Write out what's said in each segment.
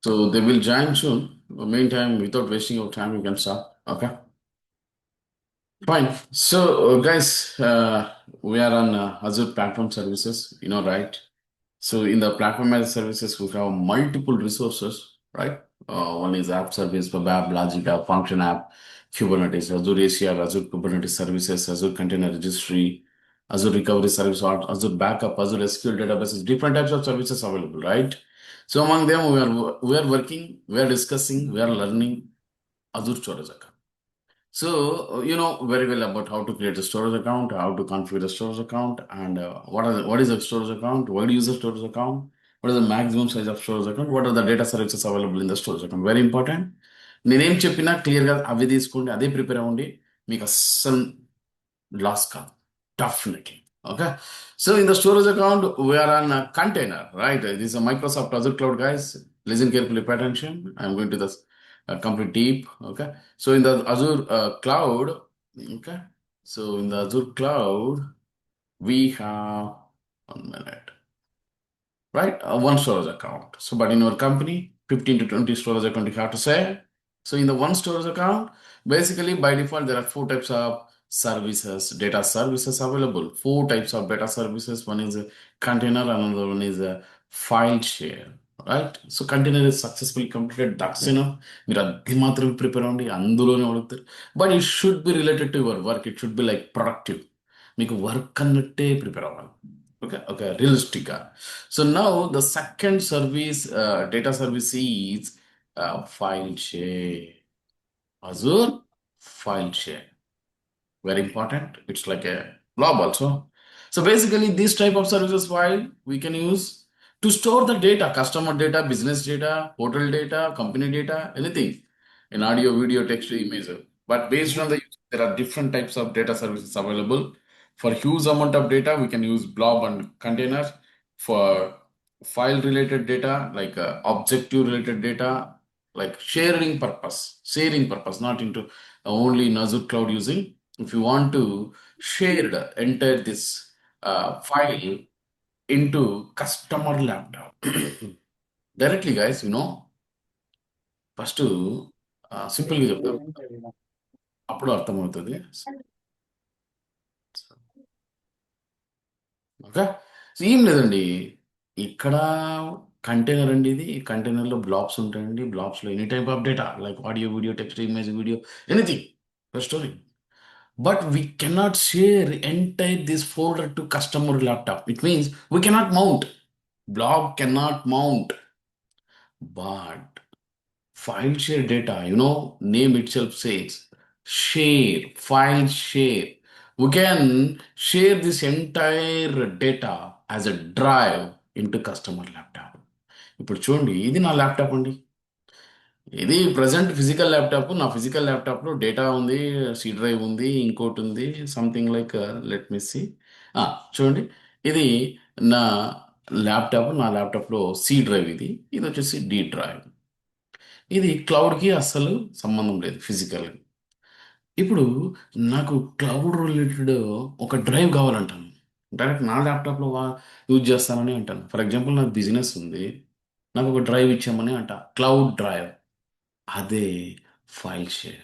So they will join soon. Meantime, without wasting your time, you can start. Okay. Fine. So, guys, we are on Azure Platform Services, right? So, in the Platform as a Services, we have multiple resources, right? One is App Service, Web App, Logic App, Function App, Kubernetes, Azure ACR, Azure Kubernetes Services, Azure Container Registry, Azure Recovery Service, Azure Backup, Azure SQL databases, different types of services available, right? So, among them, we are working, we are discussing, we are learning Azure Storage Account. So, you know very well about how to create a storage account, how to configure a storage account, and what is a storage account, why do you use a storage account, what is the maximum size of storage account, what are the data services available in the storage account. Very important. నేనేం చెప్పినా క్లియర్గా అవి తీసుకోండి, అదే prepare అవ్వండి. మీకు అస్సలు loss కాదు. Definitely. Okay. So in the storage account, we are on a container, right? This is a Microsoft Azure Cloud, guys. Listen carefully, pay attention. I'm going to the complete deep. Okay. So in the Azure cloud, okay. So in the Azure cloud, we have 1 minute, right? One storage account. So, but in our company, 15 to 20 storage account you have to say. So in the one storage account, basically by default, there are four types of services, data services available. Four types of data services. One is a container, another one is a file share. Right? So container is successfully completed. That's enough. మీరు అది మాత్రమే prepare అవ్వండి, అందులోనే అడుగుతారు. But it should be related to your work. It should be like productive. మీకు work అన్నట్టే prepare అవ్వాలి. Okay, realistic. So now the second service, data service is file share. Azure file share. Very important. It's like a blob also. So basically, this type of services file we can use to store the data, customer data, business data, hotel data, company data, anything in audio, video, text, image. But based on the use, there are different types of data services available. For huge amount of data, we can use blob and containers. For file related data, like objective related data, like sharing purpose, not into only in Azure cloud using. If you want to share the entire this file into customer laptop directly, guys, first సింపుల్గా చెప్తాం, అప్పుడు అర్థమవుతుంది. Okay. So ఏం లేదండి, ఇక్కడ container అండి. ఇది కంటైనర్లో బ్లాక్స్ ఉంటాయండి. బ్లాక్స్లో any type of data like audio, video, text, image, video, anything story. But we cannot share entire this folder to customer laptop. It means we cannot mount. Blog cannot mount. But file share data, name itself says share, file share. We can share this entire data as a drive into customer laptop. ఇప్పుడు చూడండి, ఇది నా laptop అండి. ఇది present physical laptop. నా physical ల్యాప్టాప్లో data ఉంది, C drive ఉంది, ఇంకోటి ఉంది, something like let me see. చూడండి, ఇది నా ల్యాప్టాప్. నా ల్యాప్టాప్లో సి డ్రైవ్, ఇది ఇది వచ్చేసి డి డ్రైవ్. ఇది క్లౌడ్కి అస్సలు సంబంధం లేదు, ఫిజికల్. ఇప్పుడు నాకు క్లౌడ్ రిలేటెడ్ ఒక డ్రైవ్ కావాలంటాను, డైరెక్ట్ నా ల్యాప్టాప్లో యూజ్ చేస్తానని అంటాను. ఫర్ ఎగ్జాంపుల్, నాకు బిజినెస్ ఉంది, నాకు ఒక డ్రైవ్ ఇచ్చామని అంట, క్లౌడ్ డ్రైవ్. అదే ఫైల్ షేర్.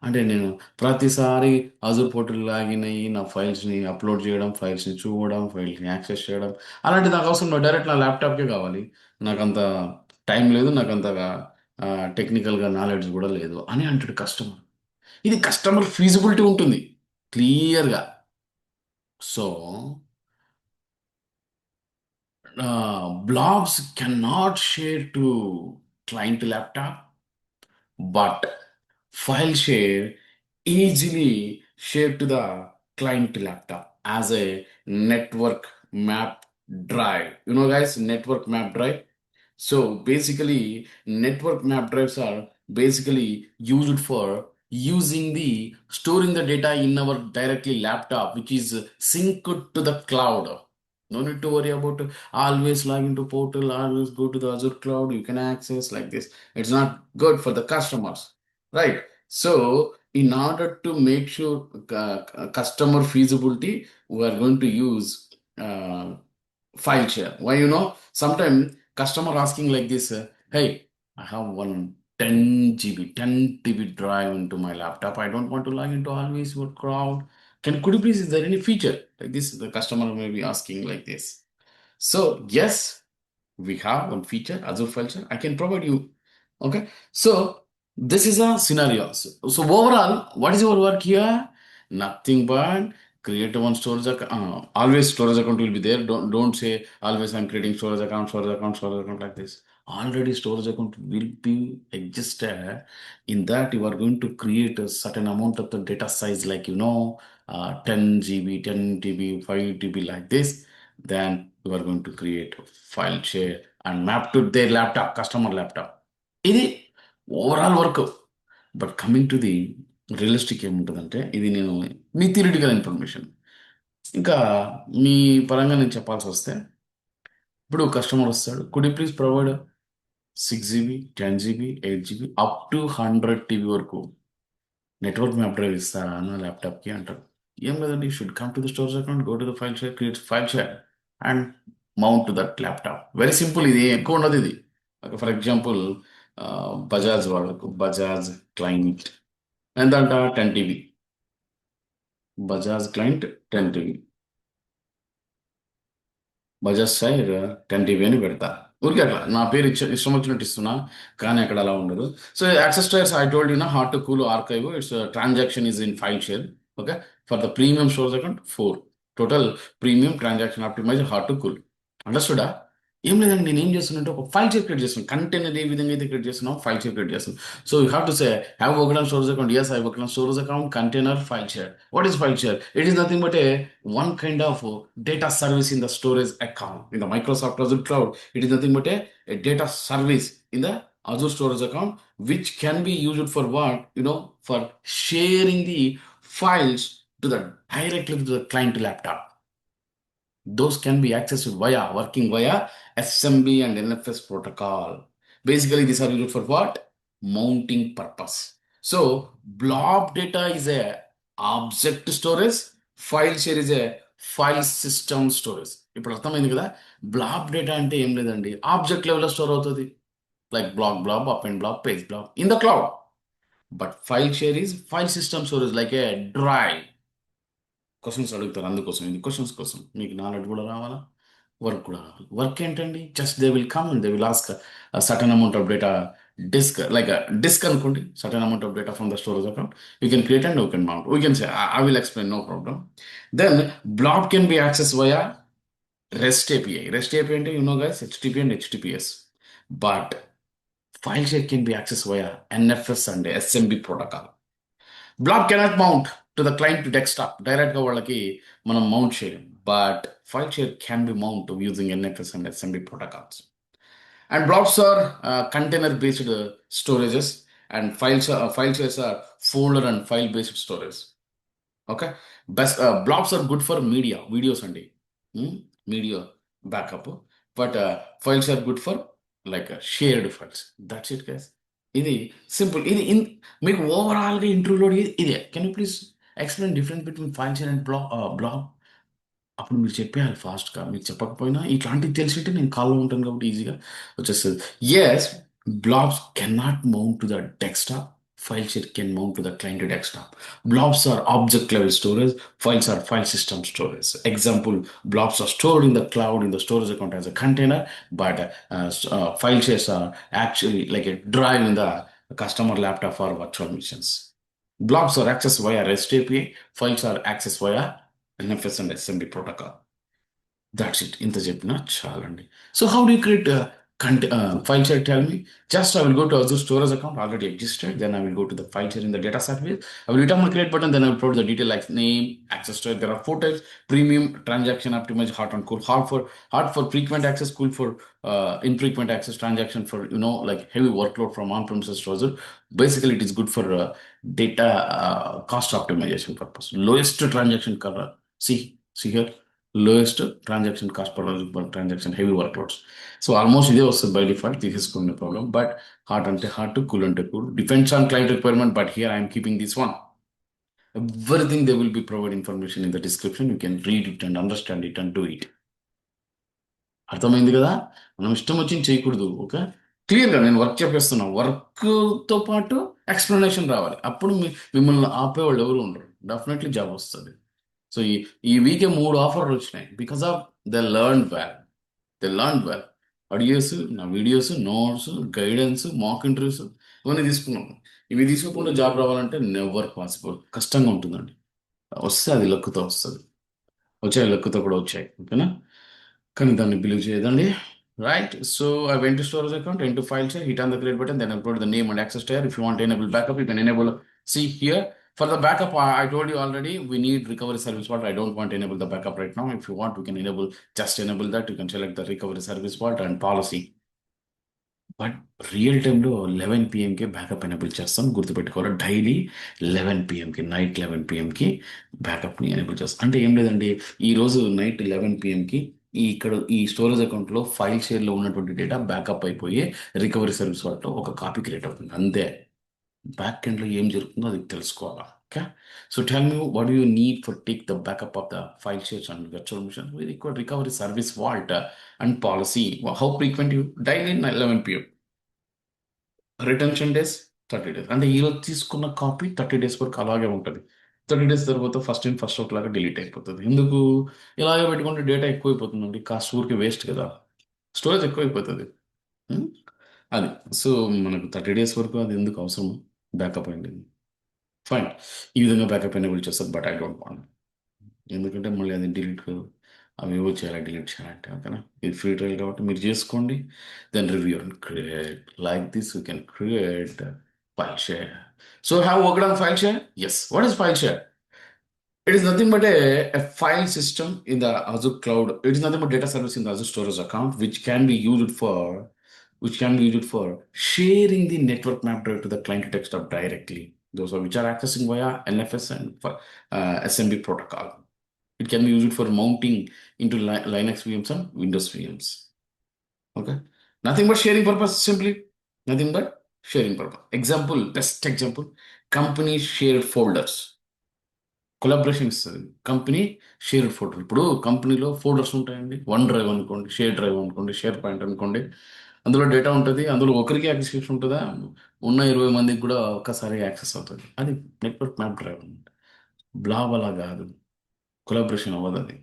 అంటే నేను ప్రతిసారి అజూర్ పోర్టల్ లాగిన్ అయ్యి నా ఫైల్స్ని అప్లోడ్ చేయడం, ఫైల్స్ని చూడడం, ఫైల్స్ని యాక్సెస్ చేయడం, అలాంటి నాకు అవసరం లేదు. డైరెక్ట్ నా ల్యాప్టాప్కే కావాలి. నాకంత టైం లేదు, నాకంతగా టెక్నికల్గా నాలెడ్జ్ కూడా లేదు అని అంటాడు కస్టమర్. ఇది కస్టమర్ ఫీజిబిలిటీ ఉంటుంది క్లియర్గా. So blobs can not share to client laptop, but file share easily share to the client laptop as a network map drive. Guys, network map drive. So basically, network map drives are basically used for using the storing the data in our directly laptop, which is synced to the cloud. No need to worry about always log into portal, always go to the Azure cloud. You can access like this. It's not good for the customers, right? So in order to make sure customer feasibility, we are going to use file share. Why? Sometimes customer asking like this, hey, I have one 10 GB, 10 TB drive into my laptop. I don't want to log into always what crowd. Could you please, is there any feature like this? The customer may be asking like this. So yes, we have one feature, Azure File Share. I can provide you. Okay. So this is a scenario. So overall, what is your work here? Nothing but create one storage account. Always storage account will be there. Don't say always I'm creating storage account like this. Already storage account will be existed. In that you are going to create a certain amount of the data size, like 10 GB, 10 TB, 5 TB like this. Then you are going to create a file share and map to their laptop, customer laptop. ఇది overall work. But coming to the realistic ఏముంటుందంటే, ఇది నేను మీ theoretical information. ఇంకా మీ పరంగా నేను చెప్పాల్సి వస్తే, ఇప్పుడు కస్టమర్ వస్తాడు, could you please provide 6 GB, 10 GB, 8 GB up to 100 TB వరకు నెట్వర్క్ మ్యాప్ డ్రైవ్ ఇస్తారా అన్న ల్యాప్టాప్కి అంటారు. ఏం లేదండి, should come to the storage account, go to the file share, create file share and mount to that laptop. Very simple, ఇది ఎక్కువ ఉండదు ఇది. ఫర్ ఎగ్జాంపుల్ బజాజ్ వాళ్ళకు బజాజ్ క్లయింట్ ఎంతంట 10 TB, Bajaj client 10 TB, Bajaj share 10 TB అని పెడతా. ఊరికే అట్లా నా పేరు ఇష్టం వచ్చినట్టు ఇస్తున్నా, కానీ అక్కడ అలా ఉండదు. So access tiers I told you నా hot to cool archive, it's transaction is in file share. Okay, for the premium storage account 4 total premium transaction optimize hot to cool. అండర్స్టూడా? ఏం లేదండి, నేను ఏం చేస్తున్నంటే ఒక ఫైల్ షేర్ క్రియేట్ చేస్తున్నాను. Container ఏ విధంగా అయితే క్రియేట్ చేస్తున్నాం, ఫైల్ షేర్ క్రియేట్ చేస్తున్నాం. So you have to say have worked on storage account. Yes, I worked on storage account, container, file share. What is file share? It is nothing but a one kind of data service in the storage account. In the Microsoft Azure cloud, it is nothing but a data service in the Azure storage account, which can be used for what? For sharing the files directly to the client laptop. Those can be accessed working via SMB and NFS protocol. Basically, these are used for what? Mounting purpose. So, blob data is a object storage, file share is a file system storage. ఇప్పుడు అర్థమైంది కదా, blob data అంటే ఏం లేదండి, object లెవెల్లో store అవుతుంది, like blob, up and blob, page blob in the cloud. But file share is file system storage, like A drive. Questions అడుగుతారు, అందుకోసం ఇది క్వశ్చన్స్ కోసం. మీకు నాలెడ్జ్ కూడా రావాలా, వర్క్ కూడా రావాలి. వర్క్ ఏంటండి, just they will come and they will ask certain amount of data, like disk అనుకోండి, certain amount of data from the storage account. You can create and you can mount. We can say I will explain, no problem. Then blob can be access via REST API. REST API అంటే guys, HTTP and HTTPS. But file share can be accessed via NFS and SMB protocol. Blob cannot mount to the client desktop, డైరెక్ట్గా వాళ్ళకి మనం mount చేయలేం. But file share can be mount using NFS and SMB protocols. And blobs are container-based storages, and file shares are folder and file-based storage. Okay, best blobs are good for media, videos అండి, media backup. But files are good for like shared files. That's it, guys. ఇది simple. ఇది మీకు ఓవరాల్గా ఇంటర్వ్యూలో ఇదే. Can you please explain difference between file share and blog? అప్పుడు మీరు చెప్పేయాలి ఫాస్ట్గా. మీకు చెప్పకపోయినా ఇట్లాంటివి తెలిసింటే నేను కాల్లో ఉంటాను కాబట్టి ఈజీగా వచ్చేస్తుంది. Yes, blobs cannot mount to the desktop. File share can mount to the client desktop. Blobs are object level storage. Files are file system storage. Example, blobs are stored in the cloud in the storage account as a container, but file shares are actually like a drive in the customer laptop for virtual machines. Blobs are accessed via REST API. Files are accessed via NFS and SMB protocol. That's it. ఇంత చెప్పినా చాలండి. So how do you create file share? Tell me. Just I will go to Azure storage account, already existed. Then I will go to the file share in the data service. I will hit on the create button. Then I will put the detail like name, access to it. There are 4 types: premium, transaction, optimize, hot and cool. Hard for frequent access, cool for infrequent access, transaction for like heavy workload from on-premises to Azure. Basically, it is good for data cost optimization purpose. Lowest transaction cover. See here. Lowest transaction cost per transaction, heavy workloads. So almost ఇదే వస్తుంది by default, తీసేసుకునే problem. But hot అంటే hot, cool అంటే cool, depends on client requirement. But here I'm keeping this one. Everything they will be provide information in the description. You can read it and understand it and do it. అర్థమైంది కదా, మనం ఇష్టం వచ్చింది చేయకూడదు. Okay, క్లియర్గా నేను work చెప్పేస్తున్నా. వర్క్తో పాటు ఎక్స్ప్లెనేషన్ రావాలి. అప్పుడు మిమ్మల్ని ఆపేవాళ్ళు ఎవరు ఉండరు. డెఫినెట్లీ జాబ్ వస్తుంది. సో ఈ ఈ వీకే 3 ఆఫర్లు వచ్చినాయి. Because of they learn well. They learn well. Audios, నా videos, notes, guidance, mock interviews ఇవన్నీ తీసుకున్నాము. ఇవి తీసుకోకుండా జాబ్ రావాలంటే నెవర్ పాసిబుల్. కష్టంగా ఉంటుందండి. వస్తే అది లక్కుతో వస్తుంది. వచ్చాయి, లక్కుతో కూడా వచ్చాయి. ఓకేనా? కానీ దాన్ని బిలీవ్ చేయదండి. Right. So I went to storage account, into file share, hit on the create button, then upload the name and access to here. If you want to enable backup, you can enable. See here, for the backup, I told you already, we need recovery service vault. I don't want to enable the backup right now. If you want, we can enable, just enable that. You can select the recovery service vault and policy. But real టైంలో 11 PM backup enable చేస్తాం. గుర్తుపెట్టుకోవాలి, daily 11 PM, night 11 PM బ్యాకప్ని enable చేస్తాం. అంటే ఏం లేదండి, ఈరోజు night 11 PM ఇక్కడ ఈ స్టోరేజ్ అకౌంట్లో ఫైల్ షేర్లో ఉన్నటువంటి డేటా బ్యాకప్ అయిపోయి రికవరీ సర్వీస్ వాటిలో ఒక కాపీ క్రియేట్ అవుతుంది అంతే. బ్యాక్ ఎండ్లో ఏం జరుగుతుందో అది తెలుసుకోవాలా. Okay. So tell me what you need for take the backup of the file shares and virtual machine with recovery service vault and policy. How frequent you daily 11 PM. Retention days 30 days. అంటే ఈరోజు తీసుకున్న copy 30 days వరకు అలాగే ఉంటుంది. 30 days తర్వాత first in first out లాగా delete అయిపోతుంది. ఎందుకు? ఇలాగే పెట్టుకుంటే డేటా ఎక్కువైపోతుందండి. కాస్ట్ ఊరికి వేస్ట్ కదా. స్టోరేజ్ ఎక్కువైపోతుంది. ఉం? అది. సో మనకు 30 days వరకు అది ఎందుకు అవసరం? బ్యాకప్ అయింది. ఫైన్. ఈ విధంగా బ్యాకప్ ఎనేబుల్ చేస్తారు. But I don't want. ఎందుకంటే మళ్ళీ అది డిలీట్ అవి ఏవో చేయాలి, డిలీట్ చేయాలంటే. ఓకేనా? ఇది ఫ్రీ ట్రయల్ కాబట్టి మీరు చేసుకోండి. Then review and create like this you can create file share. So have worked on file share? Yes. What is file share? It is nothing but a file system in the Azure cloud. It is nothing but data service in the Azure storage account, which can be used for sharing the network map drive to the client desktop directly. Those are which are accessing via NFS and SMB protocol. It can be used for mounting into Linux VMs and Windows VMs. Okay, nothing but sharing purpose. Simply nothing but sharing purpose. Example, best example: company shared folders. Collaboration ఇస్తుంది company. Share folder. ఇప్పుడు కంపెనీలో folders ఉంటాయండి. One drive అనుకోండి, share drive అనుకోండి, share point అనుకోండి. అందులో data ఉంటుంది. అందులో ఒకరికి యాక్సెస్ ఉంటుందా? ఉన్న 20 మందికి కూడా ఒక్కసారి యాక్సెస్ అవుతుంది. అది నెట్వర్క్ మ్యాప్ డ్రైవ్ అనమాట. బ్లాబ్ అలా కాదు. కొలాబరేషన్ అవ్వదు అది.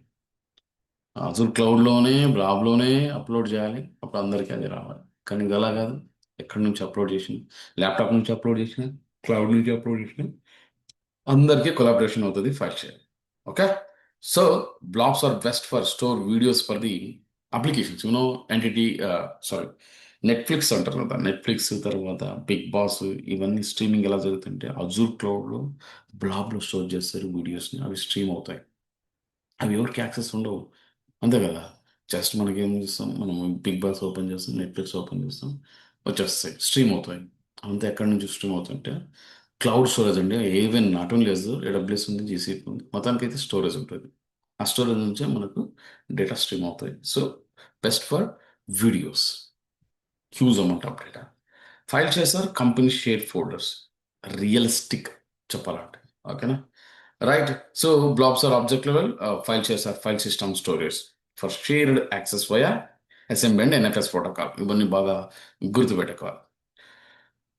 అజూర్ క్లౌడ్లోనే బ్లాబ్లోనే అప్లోడ్ చేయాలి. అప్పుడు అందరికీ అది రావాలి. కానీ ఇది అలా కాదు. ఎక్కడి నుంచి అప్లోడ్ చేసిన, ల్యాప్టాప్ నుంచి అప్లోడ్ చేసిన, క్లౌడ్ నుంచి అప్లోడ్ చేసిన అందరికీ కొలాబరేషన్ అవుతుంది file share. Okay. So blobs are best for store videos for the applications. Entity, sorry, Netflix అంటారు కదా. నెట్ఫ్లిక్స్ తర్వాత బిగ్ బాస్ ఇవన్నీ స్ట్రీమింగ్ ఎలా జరుగుతుంటే అజూర్ క్లౌడ్లో బ్లాబ్లో స్టోర్ చేస్తారు వీడియోస్ని. అవి స్ట్రీమ్ అవుతాయి. అవి ఎవరికి యాక్సెస్ ఉండవు. అంతే కదా. జస్ట్ మనకి ఏం చేస్తాం, మనం బిగ్ బాస్ ఓపెన్ చేస్తాం, నెట్ఫ్లిక్స్ ఓపెన్ చేస్తాం, వచ్చేస్తాయి, స్ట్రీమ్ అవుతాయి. అంతే. ఎక్కడి నుంచి స్ట్రీమ్ అవుతుంటే క్లౌడ్ స్టోరేజ్ అండి. Even not only Azure, AWS ఉంది, జీసీపీ ఉంది, మొత్తానికి అయితే స్టోరేజ్ ఉంటుంది. ఆ స్టోరేజ్ నుంచే మనకు డేటా స్ట్రీమ్ అవుతాయి. So best for videos, huge amount of data. File చేస్తారు కంపెనీ షేర్ ఫోల్డర్స్. రియలిస్టిక్ చెప్పాలంటే. ఓకేనా? Right. So blobs are object level, file shares are file system storage for shared access via SMB and NFS protocol. ఇవన్నీ బాగా గుర్తుపెట్టుకోవాలి.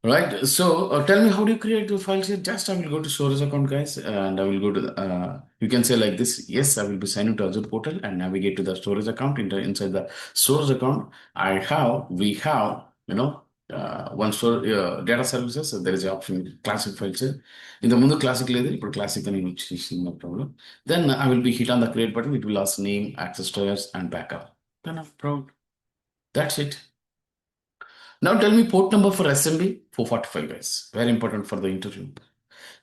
Right. So tell me, how do you create the files here? Just I will go to storage account, guys, and I will go to you can say like this. Yes, I will be signing to Azure portal and navigate to the storage account. Inside the storage account, we have, one store data services. So there is an option classic files here. In the ముందు classic లేదు, ఇప్పుడు classic అని వచ్చేసింది, no problem. Then I will be hit on the create button. It will ask name, access storage, and backup. Then I'm proud. That's it. Now tell me port number for SMB 445, guys. Very important for the interview.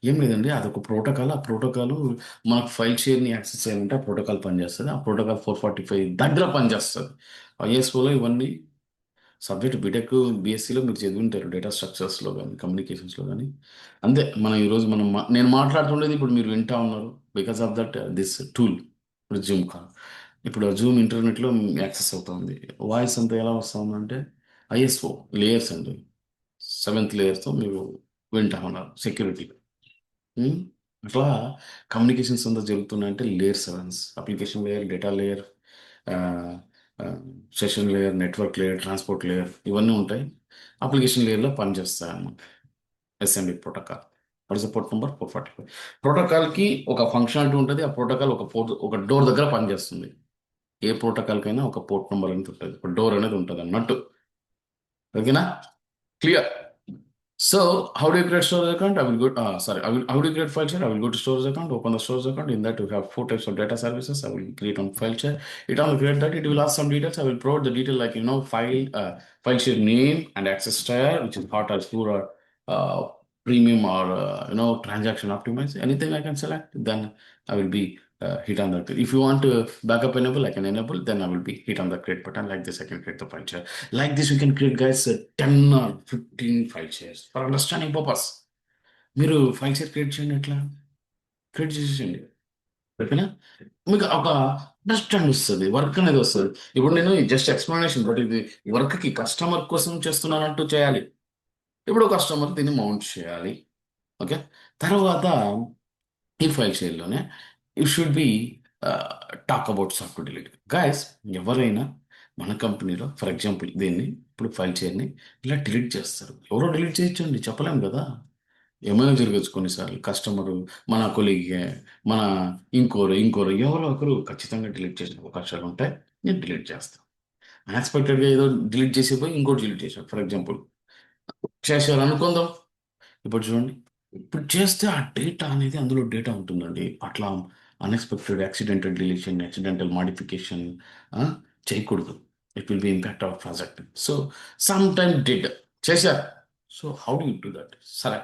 ఏం లేదండి, అదొక protocol. ఆ protocol మనకు file షేర్ని access చేయాలంటే ఆ protocol పనిచేస్తుంది. ఆ ప్రోటోకాల్ 445 దగ్గర పనిచేస్తుంది. ఐఎస్ఓలో ఇవన్నీ సబ్జెక్ట్ బీటెక్, బీఎస్సీలో మీరు చదివి ఉంటారు. డేటా స్ట్రక్చర్స్లో కానీ, కమ్యూనికేషన్స్లో కానీ. అంతే. ఈరోజు నేను మాట్లాడుతుండేది ఇప్పుడు మీరు వింటా ఉన్నారు. Because of that this tool, Zoom call. ఇప్పుడు జూమ్ ఇంటర్నెట్లో యాక్సెస్ అవుతుంది. వాయిస్ అంతా ఎలా వస్తుందంటే ఐఎస్ఓ లేయర్స్ అండి. 7th లేయర్తో మీరు వింటా ఉన్నారు సెక్యూరిటీ. అట్లా కమ్యూనికేషన్స్ అంతా జరుగుతున్నాయంటే layer 7, application layer, data layer, session layer, network layer, transport layer ఇవన్నీ ఉంటాయి. అప్లికేషన్ లేయర్లో పనిచేస్తాయి అన్నమాట. SMB protocol. What is the port number 445. ప్రోటోకాల్కి ఒక ఫంక్షనాలిటీ ఉంటుంది. ఆ ప్రోటోకాల్ ఒక డోర్ దగ్గర పనిచేస్తుంది. ఏ ప్రోటోకాల్కైనా ఒక పోర్ట్ నెంబర్ అనేది ఉంటుంది, ఒక డోర్ అనేది ఉంటుంది అన్నట్టు. ఓకేనా? Clear. So how do you create storage account? I will go, sorry, how do you create file share? I will go to storage account, open the storage account. In that, you have four types of data services. I will create on file share. It on create that, it will ask some details. I will provide the detail like, file share name and access tier, which is hot or pure or premium or, transaction optimized. Anything I can select, then I will be hit on that. If you want to backup enable, I can enable, then I will be hit on the create button. Like this, I can create the file share. Like this, we can create, guys, 10 or 15 file shares for understanding purpose. మీరు file share create చేయండి. ఎట్లా create చేసేయండి, ఓకేనా? మీకు ఒక understand వస్తుంది, work అనేది వస్తుంది. ఇప్పుడు నేను జస్ట్ ఎక్స్ప్లెనేషన్, బట్ ఇది వర్క్కి కస్టమర్ కోసం చేస్తున్నానంటూ చేయాలి. ఇప్పుడు కస్టమర్ దీన్ని మౌంట్ చేయాలి. ఓకే, తర్వాత ఈ ఫైల్ షేర్లోనే it should be talk about software delete. Guys, ఎవరైనా మన కంపెనీలో ఫర్ ఎగ్జాంపుల్ దీన్ని ఇప్పుడు ఫైల్ షేర్ని ఇలా డిలీట్ చేస్తారు. ఎవరో డిలీట్ చేయొచ్చండి, చెప్పలేం కదా. ఏమైనా జరగచ్చు కొన్నిసార్లు. కస్టమరు, మన కొలీగ్, మన ఇంకోరు ఎవరో ఒకరు ఖచ్చితంగా డిలీట్ చేసిన అవకాశాలు ఉంటాయి. నేను డిలీట్ చేస్తాను. అన్ఎక్స్పెక్టెడ్గా ఏదో డిలీట్ చేసిపోయి ఇంకోటి డిలీట్ చేశాను ఫర్ ఎగ్జాంపుల్ చేశారు అనుకుందాం. ఇప్పుడు చూడండి, ఇప్పుడు చేస్తే ఆ డేటా అనేది అందులో డేటా ఉంటుందండి. అట్లా unexpected accidental deletion, accidental modification చేయకూడదు. It will be impact our project. So some time date చేశారు. So how do you do that? సరే,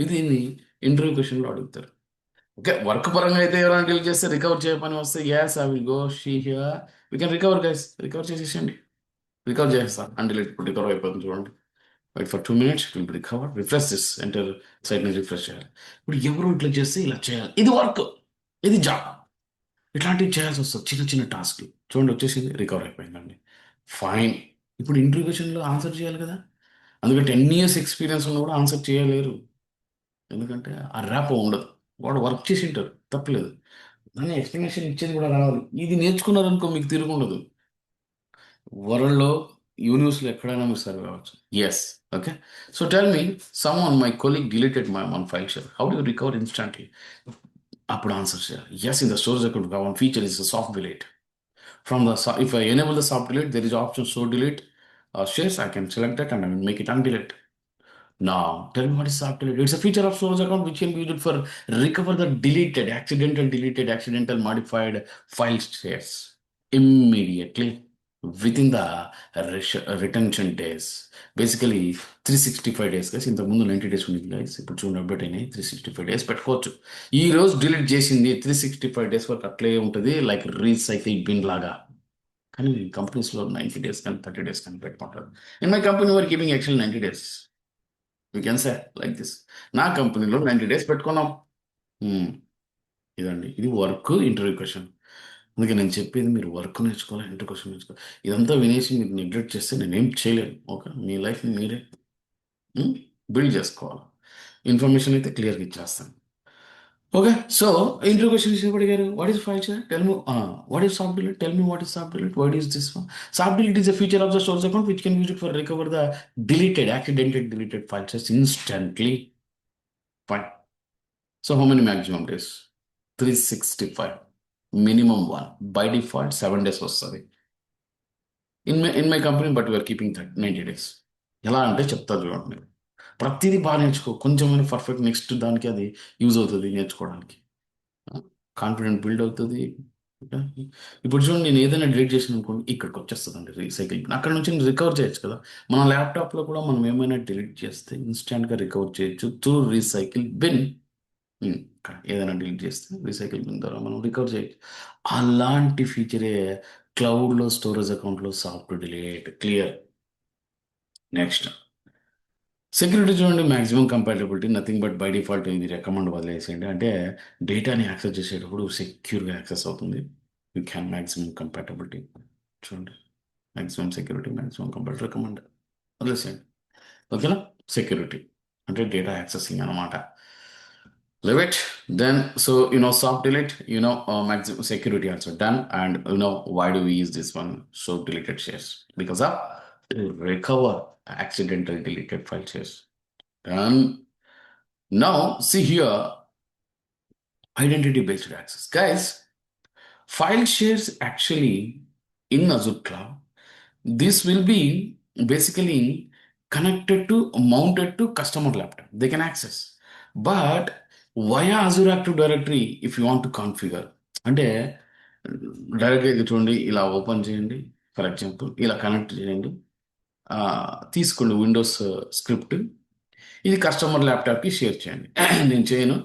ఇది ఇంటర్వ్యూ క్వశ్చన్లో అడుగుతారు. ఓకే, వర్క్ పరంగా అయితే ఎవరైనా డీల్ చేస్తే రికవర్ చేయ పని వస్తే yes I will go see here we can recover guys. Recover చేసేసండి, రికవర్ చేసేస్తాను. అంటే ఇప్పుడు రికవర్ అయిపోతుంది చూడండి. Wait for 2 minutes, it will be recover. Refresh this enter సైట్ని రిఫ్రెష్ చేయాలి. ఇప్పుడు ఎవరు ఇట్లా చేస్తే ఇలా చేయాలి. ఇది వర్క్, ఇది జాబ్. ఇట్లాంటివి చేయాల్సి వస్తుంది, చిన్న చిన్న టాస్క్లు. చూడండి వచ్చేసింది, రికవర్ అయిపోయిందండి. ఫైన్. ఇప్పుడు ఇంటర్వ్యూ క్వశ్చన్లో ఆన్సర్ చేయాలి కదా. అందుకే 10 years ఎక్స్పీరియన్స్ ఉన్న కూడా ఆన్సర్ చేయలేరు. ఎందుకంటే ఆ ర్యాప్ ఉండదు. వాడు వర్క్ చేసి ఉంటారు, తప్పలేదు. కానీ ఎక్స్ప్లెనేషన్ ఇచ్చేది కూడా రావాలి. ఇది నేర్చుకున్నారనుకో మీకు తిరుగుండదు. వరల్డ్లో యూనివర్స్లో ఎక్కడైనా మీరు సర్వే అవ్వచ్చు. Yes, okay. So tell me, some one my colleague deleted my one file share, how do you recover instantly? అప్పుడు ఆన్సర్ చేయాలి. Yes, in the storage account one feature is soft delete. From the if I enable the soft delete, there is option show delete shares. I can select that and I will make it undelete. Now, tell me what is soft delete. It's a feature of storage account which can be used for recover the deleted, accidental modified file shares immediately within the retention days. Basically 365 days guys. ఇంతకుముందు 90 days ఉంది guys. ఇప్పుడు చూడండి update అయినాయి. 365 days పెట్టుకోవచ్చు. ఈ రోజు delete చేసింది 365 days వరకు అట్లే ఉంటుంది, లైక్ రీసైకిల్ బిన్ లాగా. కానీ కంపెనీస్లో 90 days కానీ 30 days కానీ పెట్టుకుంటారు. In my company were keeping actual 90 days. You can say like this. నా కంపెనీలో 90 days పెట్టుకున్నాం. ఇదండి, ఇది వర్క్ ఇంటర్వ్యూ క్వశ్చన్. అందుకే నేను చెప్పేది మీరు వర్క్ నేర్చుకోవాలి, ఇంటర్ క్వశ్చన్ నేర్చుకోవాలి. ఇదంతా వినేసి మీరు నెగ్లెక్ట్ చేస్తే నేనేం చేయలేను. ఓకే, మీ లైఫ్ని మీరే బిల్డ్ చేసుకోవాలి. ఇన్ఫర్మేషన్ అయితే క్లియర్గా ఇచ్చేస్తాను. ఓకే, సో ఇంటర్వ్యూ క్వశ్చన్ ఇచ్చేప్పుడు అడిగారు, what is file share? Tell me what is soft delete? Tell me what is soft delete? What is this one? Soft delete is a feature of the storage account which can use it for recover the accidental deleted file shares instantly. Fine. So how many maximum days? 365. Minimum one. By default 7 days వస్తుంది in my company, but we're keeping 90 days. ఎలా అంటే చెప్తా చూడండి. ప్రతిదీ బాగా నేర్చుకో, కొంచెమైనా perfect. Next దానికి అది యూజ్ అవుతుంది నేర్చుకోవడానికి. కాన్ఫిడెంట్ బిల్డ్ అవుతుంది. ఇప్పుడు చూడండి, నేను ఏదైనా డిలీట్ చేసాను అనుకోండి, ఇక్కడికి వచ్చేస్తుందండి రీసైకిల్. అక్కడ నుంచి రికవర్ చేయొచ్చు కదా. మన ల్యాప్టాప్లో కూడా మనం ఏమైనా డిలీట్ చేస్తే ఇన్స్టాంట్గా రికవర్ చేయొచ్చు త్రూ రీసైకిల్ బిన్. ఏదైనా డిలీట్ చేస్తే రీసైకిల్ బిన్ ద్వారా మనం రికవర్ చేయొచ్చు. అలాంటి ఫీచరే క్లౌడ్లో స్టోరేజ్ అకౌంట్లో soft delete. Clear. Next security చూడండి, maximum compatibility. Nothing but by default ఇది రికమెండ్ వదిలేసేయండి. అంటే డేటాని యాక్సెస్ చేసేటప్పుడు సెక్యూర్గా యాక్సెస్ అవుతుంది. You can maximum compatibility. చూడండి, maximum security, maximum compatibility recommend వదిలేసేయండి. ఓకేనా? సెక్యూరిటీ అంటే డేటా యాక్సెసింగ్ అనమాట. Leave it. Then, soft delete, maximum security also done. And, why do we use this one? So deleted shares. Because of to recover accidental deleted file shares. And now, see here, identity based access. Guys, file shares actually in Azure Cloud, this will be basically connected to, mounted to customer laptop. They can access. But via Azure Active Directory, if you want to configure, అంటే డైరెక్ట్గా చూడండి ఇలా open చేయండి. For example ఇలా connect చేయండి. ఆ, తీసుకోండి Windows script. ఇది కస్టమర్ ల్యాప్టాప్కి షేర్ చేయండి. నేను చేయను.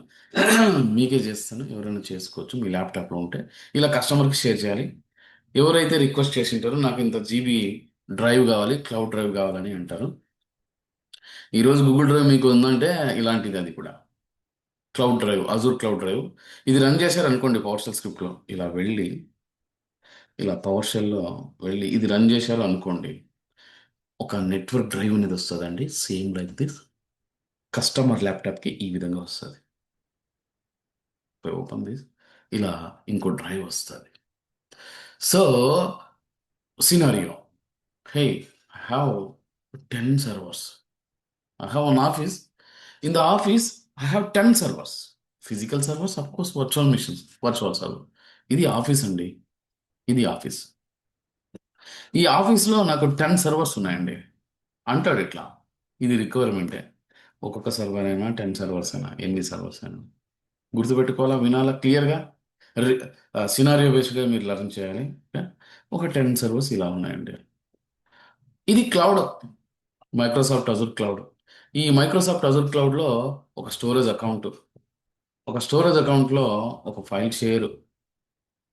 మీకే చేస్తాను. ఎవరైనా చేసుకోవచ్చు మీ ల్యాప్టాప్లో ఉంటే. ఇలా కస్టమర్కి షేర్ చేయాలి. ఎవరైతే రిక్వెస్ట్ చేసి ఉంటారో నాకు ఇంత జీబీ డ్రైవ్ కావాలి, క్లౌడ్ డ్రైవ్ కావాలని అంటారు. ఈరోజు గూగుల్ డ్రైవ్ మీకు ఉందంటే ఇలాంటిది అది కూడా. Cloud drive, Azure cloud drive. ఇది రన్ చేశారు అనుకోండి పవర్ షెల్ స్క్రిప్ట్లో. ఇలా పవర్ షెల్లో వెళ్ళి ఇది రన్ చేశారు అనుకోండి. ఒక నెట్వర్క్ డ్రైవ్ అనేది వస్తుందండి. Same like this. కస్టమర్ ల్యాప్టాప్కి ఈ విధంగా వస్తుంది. Open this. ఇలా ఇంకో డ్రైవ్ వస్తుంది. So scenario, hey, I have 10 servers. I have an office. In the office, I have 10 servers. Physical servers, of course, virtual machines, virtual server. ఇది office అండి. ఇది office. ఈ ఆఫీస్లో నాకు 10 సర్వర్స్ ఉన్నాయండి అంటాడు ఇట్లా. ఇది రిక్వైర్మెంటే. ఒక్కొక్క సర్వర్ అయినా 10 సర్వర్స్ అయినా, ఎన్ని సర్వర్స్ అయినా గుర్తుపెట్టుకోవాలా, వినాలా క్లియర్గా. సినారియో బేస్డ్గా మీరు లర్న్ చేయాలి. Okay? ఒక 10 సర్వర్స్ ఇలా ఉన్నాయండి. ఇది క్లౌడ్, మైక్రోసాఫ్ట్ అజూర్ క్లౌడ్. ఈ మైక్రోసాఫ్ట్ అజూర్ క్లౌడ్లో ఒక స్టోరేజ్ అకౌంట్, ఒక ఫైల్ షేర్.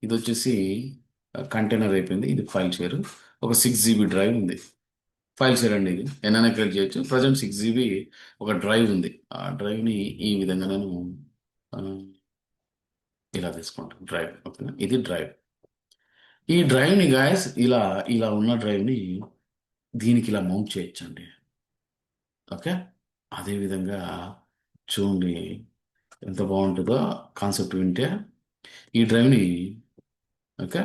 ఇది వచ్చేసి కంటైనర్ అయిపోయింది. ఇది ఫైల్ షేర్. ఒక 6 GB డ్రైవ్ ఉంది. ఫైల్ షేర్ అండి. ఇది ఎన్నైనా క్రియేట్ చేయొచ్చు. ప్రజెంట్ 6 GB ఒక డ్రైవ్ ఉంది. ఆ డ్రైవ్ని ఈ విధంగా నేను ఆ, ఇలా తీసుకుంటాను డ్రైవ్. ఓకేనా, ఇది డ్రైవ్. ఈ డ్రైవ్ని గాయస్ ఇలా ఇలా ఉన్న డ్రైవ్ని దీనికి ఇలా మౌంట్ చేయొచ్చండి. ఓకే, అదేవిధంగా చూడండి ఎంత బాగుంటుందో కాన్సెప్ట్ వింటే. ఈ డ్రైవ్ని ఓకే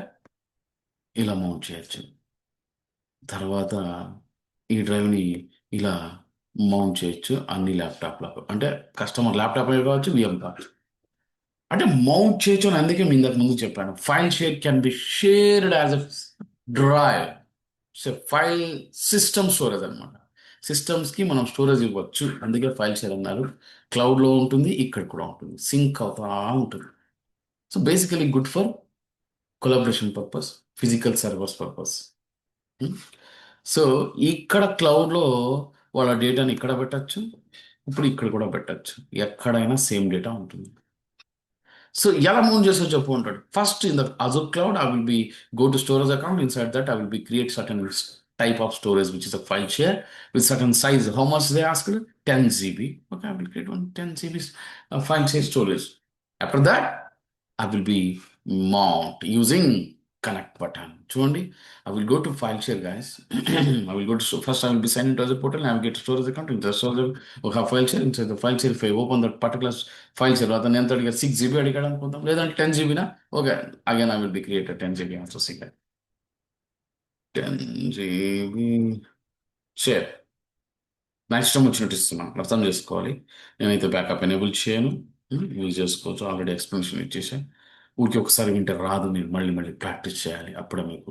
ఇలా మౌంట్ చేయొచ్చు. తర్వాత ఈ డ్రైవ్ని ఇలా మౌంట్ చేయొచ్చు అన్ని ల్యాప్టాప్లకు. అంటే కస్టమర్ ల్యాప్టాప్ కావచ్చు, విఎం కావచ్చు. అంటే మౌంట్ చేయొచ్చు అని అందుకే మీ ఇంతకు ముందు చెప్పాను. File share can be shared as a drive. So file system storage అనమాట. సిస్టమ్స్కి మనం స్టోరేజ్ ఇవ్వచ్చు. అందుకే ఫైల్ షేర్ అన్నారు. క్లౌడ్లో ఉంటుంది, ఇక్కడ కూడా ఉంటుంది, సింక్ అవుతా ఉంటుంది. So basically good for collaboration purpose, physical servers purpose. So ఇక్కడ క్లౌడ్లో వాళ్ళ డేటాని ఇక్కడ పెట్టచ్చు. ఇప్పుడు ఇక్కడ కూడా పెట్టచ్చు. ఎక్కడైనా సేమ్ డేటా ఉంటుంది. సో ఎలా మూవ్ చేసో చెప్పు ఉంటాడు. First in the Azure cloud, I will be go to storage account. Inside that, I will be create certain type of storage, which is a file share with certain size. How much they asked? 10 GB. Okay, I will create one 10 GB file share storage. After that, I will be mount using connect button. చూడండి, I will go to file share, guys. I will go to first. I will be signed into Azure portal. I will get storage account. In the storage, ఒక file share. Inside the file share, if I open that particular file share, అతను ఎంత అడిగారు? 6 GB అడిగాడు అనుకుందాం, లేదంటే 10 GB. Okay, again I will be created 10 GB also. 10 GB share. నా ఇష్టం వచ్చినట్టు ఇస్తున్నాను, అర్థం చేసుకోవాలి. నేనైతే బ్యాకప్ ఎనేబుల్ చేయను. యూజ్ చేసుకోవచ్చు. ఆల్రెడీ ఎక్స్ప్లెనేషన్ ఇచ్చేసాను. ఊరికి ఒకసారి వింటే రాదు, మీరు మళ్ళీ మళ్ళీ ప్రాక్టీస్ చేయాలి. అప్పుడే మీకు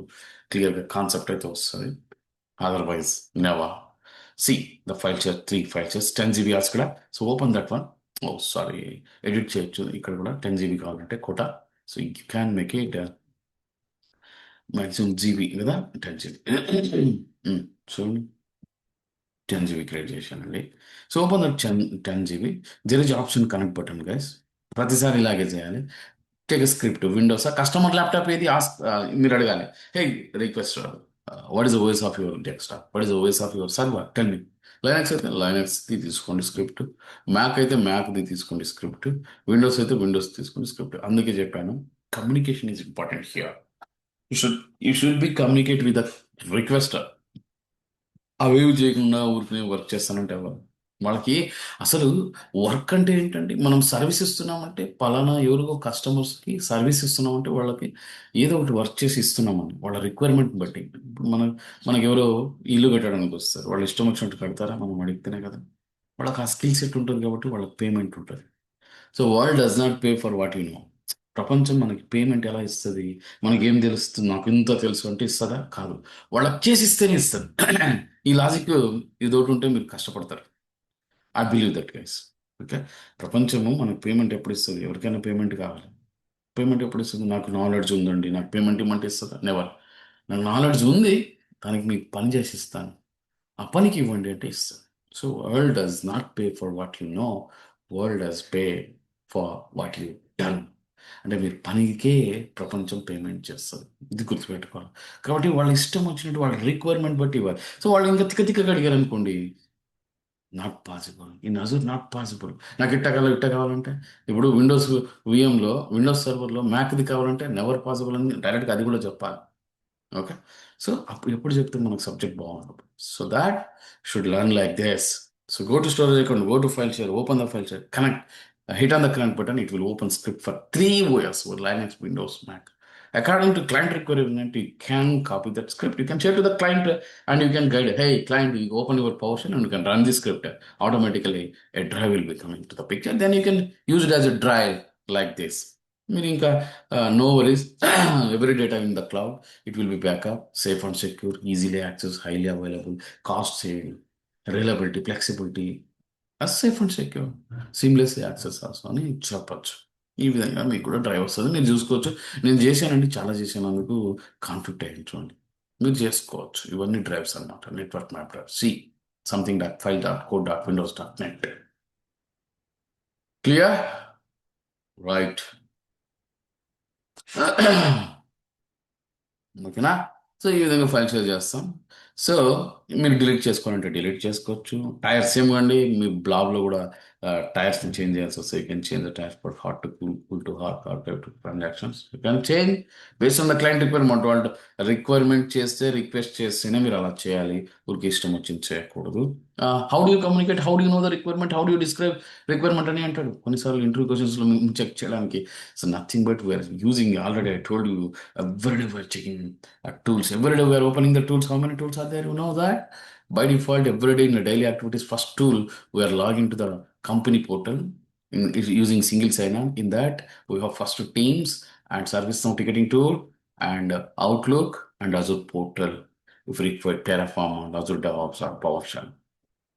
క్లియర్గా కాన్సెప్ట్ అయితే వస్తుంది. Otherwise never. See the file share, 3 file shares, 10 GB కూడా. So open that one. Oh sorry, edit చేయొచ్చు. ఇక్కడ కూడా 10 GB కావాలంటే quota. So you can make it maximum GB కదా, 10 GB. చూడండి, 10 GB క్రియేట్ చేశానండి. So open that 10 GB. There is option connect button, guys. ప్రతిసారి ఇలాగే చేయాలి. Take script, windows customer laptop ఏది మీరు అడగాలి. Hey request, what is the OS of your desktop, what is the OS of your server, tell me. Linux అయితే లైనక్స్ది తీసుకోండి script. Mac అయితే మ్యాక్ది తీసుకోండి స్క్రిప్ట్. విండోస్ అయితే విండోస్ తీసుకోండి స్క్రిప్ట్. అందుకే చెప్పాను, communication is important here. You should be communicate with the requester. అవేవి చేయకుండా ఊరికి వర్క్ చేస్తానంటే ఎవరు? వాళ్ళకి అసలు వర్క్ అంటే ఏంటంటే మనం సర్వీస్ ఇస్తున్నామంటే పలానా ఎవరికో కస్టమర్స్కి సర్వీస్ ఇస్తున్నామంటే వాళ్ళకి ఏదో ఒకటి వర్క్ చేసి ఇస్తున్నామని వాళ్ళ రిక్వైర్మెంట్ బట్టి. ఇప్పుడు మనకి ఎవరో ఇల్లు కట్టడానికి వస్తారు, వాళ్ళు ఇష్టం వచ్చినట్టు కడతారా, మనం అడిగితేనే కదా. వాళ్ళకి ఆ స్కిల్ సెట్ ఉంటుంది కాబట్టి వాళ్ళకి పేమెంట్ ఉంటుంది. So world does not pay for what you know. ప్రపంచం మనకి పేమెంట్ ఎలా ఇస్తుంది? మనకేం తెలుస్తుంది, నాకు ఇంత తెలుసు అంటే ఇస్తుందా? కాదు. వాళ్ళకి చేసి ఇస్తేనే ఇస్తుంది. ఈ లాజిక్ ఇది ఒకటి ఉంటే మీరు కష్టపడతారు. I believe that guys. Okay. ప్రపంచము మనకు పేమెంట్ ఎప్పుడు ఇస్తుంది? ఎవరికైనా పేమెంట్ కావాలి. పేమెంట్ ఎప్పుడు ఇస్తుంది? నాకు నాలెడ్జ్ ఉందండి, నాకు పేమెంట్ ఇమ్మంటే ఇస్తుందా? నెవర్. నాకు నాలెడ్జ్ ఉంది, దానికి మీకు పని చేసి ఇస్తాను, ఆ పనికి ఇవ్వండి అంటే ఇస్తుంది. So world does not pay for what you know, world does pay for what you done. అంటే మీరు పనికే ప్రపంచం పేమెంట్ చేస్తుంది. ఇది గుర్తుపెట్టుకోవాలి. కాబట్టి వాళ్ళ ఇష్టం వచ్చినట్టు వాళ్ళ రిక్వైర్మెంట్ బట్టి ఇవ్వాలి. సో వాళ్ళు ఇంకా తిక్క తిక్కగా అడిగారు అనుకోండి, not possible, in Azure not possible. నాకు ఇట్ట కావాలంటే, ఇప్పుడు విండోస్ విఎంలో, విండోస్ సర్వర్లో మ్యాక్ది కావాలంటే నెవర్ పాసిబుల్ అని డైరెక్ట్గా అది కూడా చెప్పాలి. ఓకే. సో అప్పుడు ఎప్పుడు చెప్తే మనకు సబ్జెక్ట్ బాగుంటుంది. So that should learn like this. So go to storage account, go to file share, open the file share, connect, hit on the connect button, it will open script for 3 OS with Linux, Windows, Mac. According to client requirement, you can copy that script. You can share to the client and you can guide, hey, client, you open your PowerShell and you can run the script. Automatically, a drive will be coming to the picture. Then you can use it as a drive like this. మీరు ఇంకా no worries, every data in the cloud, it will be backup, safe and secure, easily access, highly available, cost saving, reliability, flexibility, safe and secure, seamless access also అని చెప్పొచ్చు. ఈ విధంగా మీకు కూడా drive వస్తుంది, మీరు చూసుకోవచ్చు. నేను చేశానండి, చాలా చేసినందుకు కాన్ఫ్లిక్ట్ అయ్యింది చూడండి. మీరు చేసుకోవచ్చు. ఇవన్నీ డ్రైవ్స్ అన్నమాట, network map drive, C something dot file dot code dot windows dot net. Clear? Right. ఓకేనా? సో ఈ విధంగా ఫైల్ షేర్ చేస్తాం. సో మీరు డిలీట్ చేసుకోవాలంటే డిలీట్ చేసుకోవచ్చు. టైర్స్ ఏమండి, మీ బ్లాగ్లో కూడా టైర్స్ని చేంజ్ చేయాల్సి వస్తే you can change the tiers for hot to cool, cool to hot, hot to transactions you can change based on the client requirement. వాళ్ళు రిక్వైర్మెంట్ చేస్తే, రిక్వెస్ట్ చేస్తేనే మీరు అలా చేయాలి, ఊరికి ఇష్టం వచ్చింది చేయకూడదు. How do you communicate, how do you know the requirement, how do you describe requirement అని అంటాడు కొన్నిసార్లు ఇంటర్వ్యూ క్వశ్చన్స్లో చెక్ చేయడానికి. So nothing but we're using, already I told you, every day we're checking tools. Every day we're opening the tools. How many tools are there? You know that? By default, every day in the daily activities, first tool, we are logging to the company portal using single sign-on. In that, we have first Teams and ServiceNow ticketing tool and Outlook and Azure portal. If required, Terraform and Azure DevOps or PowerShell.